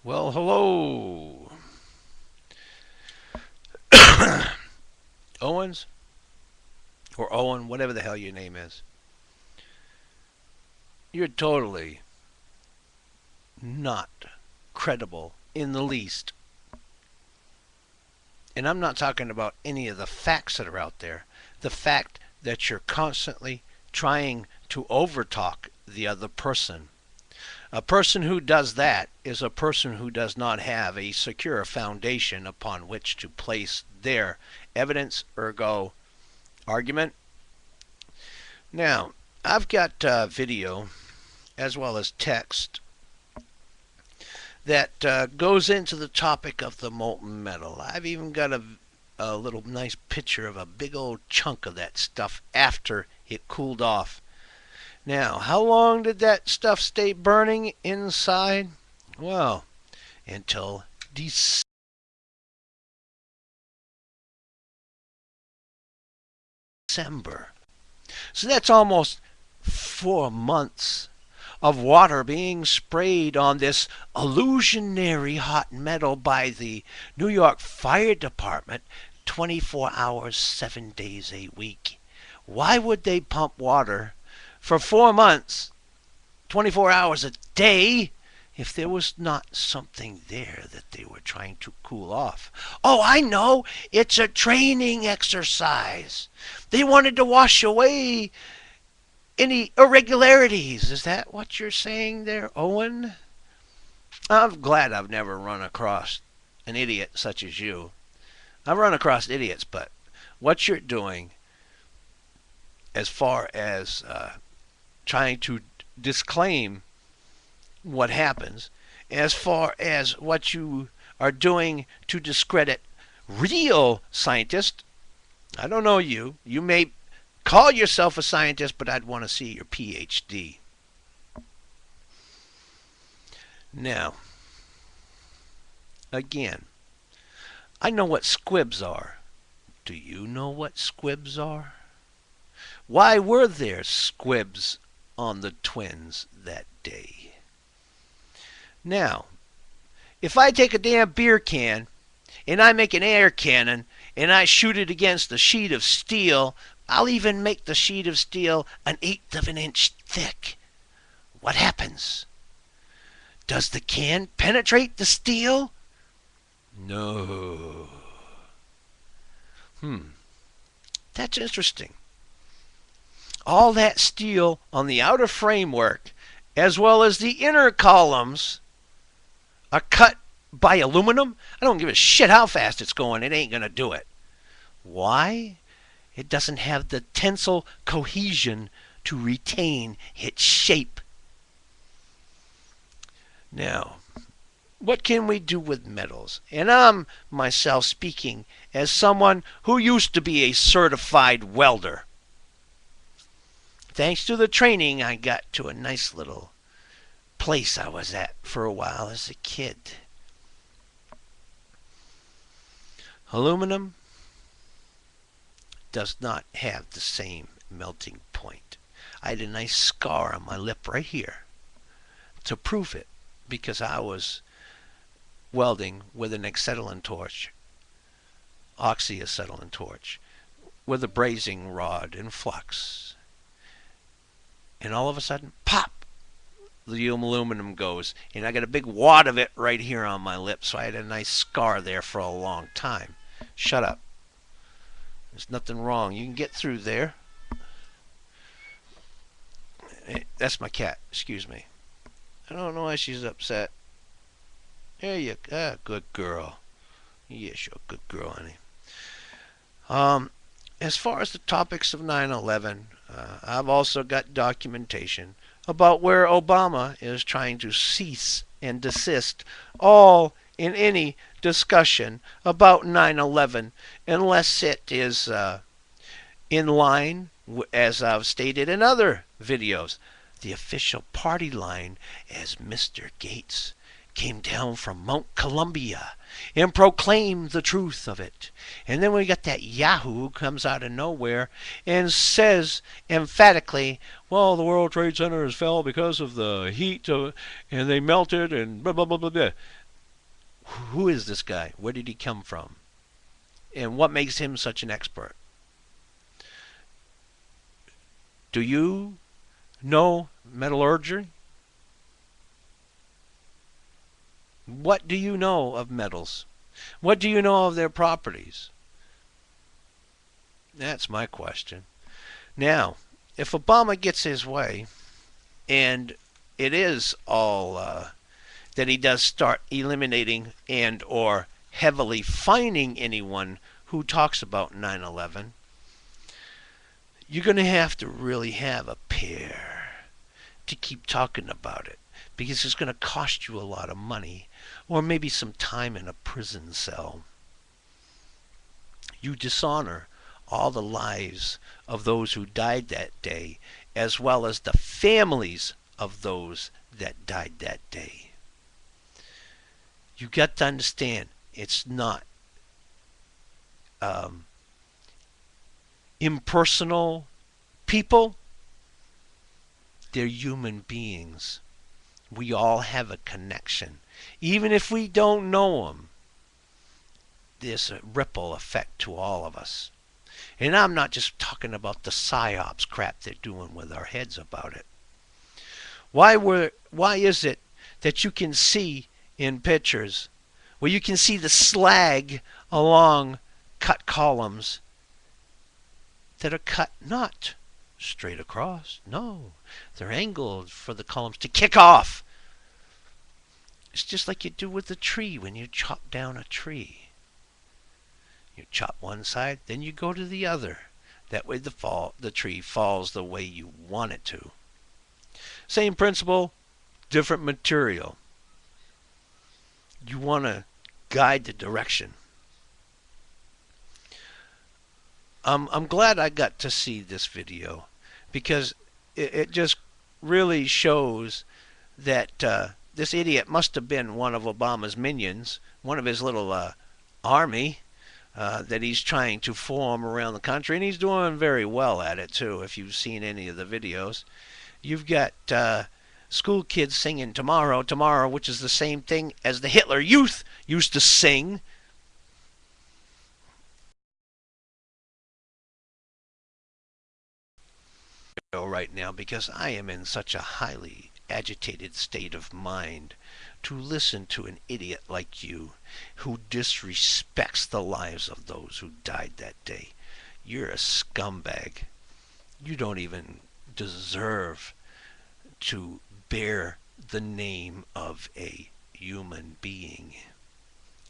Well, hello, Owens, or Owen, whatever the hell your name is. You're totally not credible in the least. And I'm not talking about any of the facts that are out there. The fact that you're constantly trying to overtalk the other person. A person who does that is a person who does not have a secure foundation upon which to place their evidence, ergo argument. Now, I've got video as well as text that goes into the topic of the molten metal. I've even got a little nice picture of a big old chunk of that stuff after it cooled off. Now, how long did that stuff stay burning inside? Well, until December. So that's almost 4 months of water being sprayed on this illusionary hot metal by the New York Fire Department 24 hours, 7 days a week. Why would they pump water for 4 months, 24 hours a day, if there was not something there that they were trying to cool off? Oh, I know. It's a training exercise. They wanted to wash away any irregularities. Is that what you're saying there, Owen? I'm glad I've never run across an idiot such as you. I've run across idiots, but what you're doing as far as trying to disclaim what happens, as far as what you are doing to discredit real scientists, I don't know you. You may call yourself a scientist, but I'd want to see your PhD. Now, again, I know what squibs are. Do you know what squibs are? Why were there squibs on the twins that day? Now, if I take a damn beer can and I make an air cannon and I shoot it against a sheet of steel, I'll even make the sheet of steel an eighth of an inch thick. What happens? Does the can penetrate the steel? No. That's interesting. All that steel on the outer framework, as well as the inner columns, are cut by aluminum. I don't give a shit how fast it's going. It ain't going to do it. Why? It doesn't have the tensile cohesion to retain its shape. Now, what can we do with metals? And I'm myself speaking as someone who used to be a certified welder. Thanks to the training I got to a nice little place I was at for a while as a kid. Aluminum does not have the same melting point. I had a nice scar on my lip right here to prove it, because I was welding with an acetylene torch, oxyacetylene torch, with a brazing rod and flux. And all of a sudden, pop, the aluminum goes. And I got a big wad of it right here on my lip, so I had a nice scar there for a long time. Shut up. There's nothing wrong. You can get through there. That's my cat. Excuse me. I don't know why she's upset. There you go. Good girl. Yes, you're a good girl, honey. As far as the topics of 9/11, I've also got documentation about where Obama is trying to cease and desist all in any discussion about 9/11 unless it is in line, as I've stated in other videos, the official party line, as Mr. Gates came down from Mount Columbia and proclaimed the truth of it. And then we got that Yahoo who comes out of nowhere and says emphatically, well, the World Trade Centers fell because of the heat, and they melted, and blah, blah, blah, blah, blah. Who is this guy? Where did he come from? And what makes him such an expert? Do you know metallurgy? What do you know of metals? What do you know of their properties? That's my question. Now, if Obama gets his way, and it is all that he does start eliminating and or heavily fining anyone who talks about 9/11, you're going to have to really have a pair to keep talking about it, because it's going to cost you a lot of money or maybe some time in a prison cell. You dishonor all the lives of those who died that day, as well as the families of those that died that day. You got to understand, it's not impersonal people. They're human beings. We all have a connection. Even if we don't know them, there's a ripple effect to all of us. And I'm not just talking about the psyops crap they're doing with our heads about it. Why is it that you can see in pictures where you can see the slag along cut columns that are cut not straight across? No, they're angled for the columns to kick off. It's just like you do with a tree when you chop down a tree. You chop one side, then you go to the other. That way the tree falls the way you want it to. Same principle, different material. You want to guide the direction. I'm glad I got to see this video, because it just really shows that this idiot must have been one of Obama's minions, one of his little army that he's trying to form around the country, and he's doing very well at it too. If you've seen any of the videos, you've got school kids singing "Tomorrow, Tomorrow," which is the same thing as the Hitler Youth used to sing. Right now, because I am in such a highly agitated state of mind to listen to an idiot like you who disrespects the lives of those who died that day. You're a scumbag. You don't even deserve to bear the name of a human being.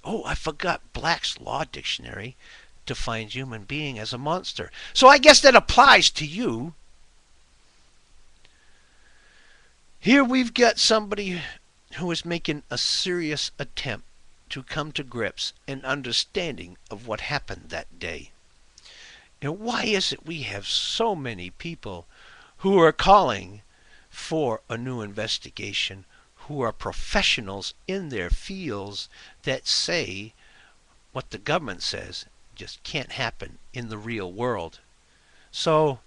Oh, I forgot Black's Law Dictionary defines human being as a monster. So I guess that applies to you. Here we've got somebody who is making a serious attempt to come to grips and understanding of what happened that day. And why is it we have so many people who are calling for a new investigation, who are professionals in their fields, that say what the government says just can't happen in the real world? So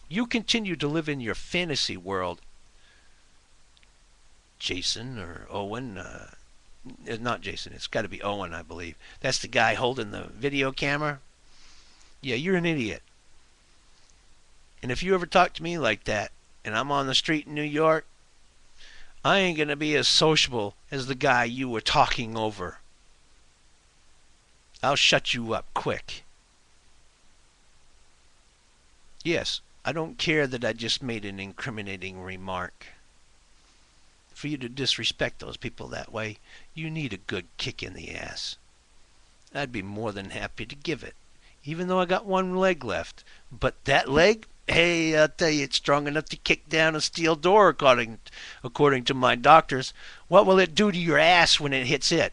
you continue to live in your fantasy world, Jason or Owen. It's not Jason, it's got to be Owen, I believe. That's the guy holding the video camera. Yeah, you're an idiot. And if you ever talk to me like that, and I'm on the street in New York, I ain't going to be as sociable as the guy you were talking over. I'll shut you up quick. Yes, I don't care that I just made an incriminating remark. For you to disrespect those people that way, you need a good kick in the ass. I'd be more than happy to give it, even though I got one leg left. But that leg, hey, I'll tell you, it's strong enough to kick down a steel door, according to my doctors. What will it do to your ass when it hits it?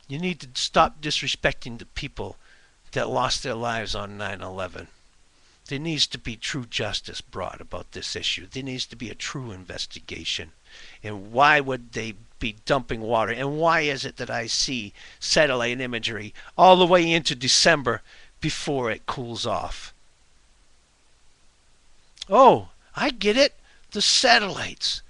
You need to stop disrespecting the people that lost their lives on 9/11. There needs to be true justice brought about this issue. There needs to be a true investigation. And why would they be dumping water? And why is it that I see satellite imagery all the way into December before it cools off? Oh, I get it. The satellites.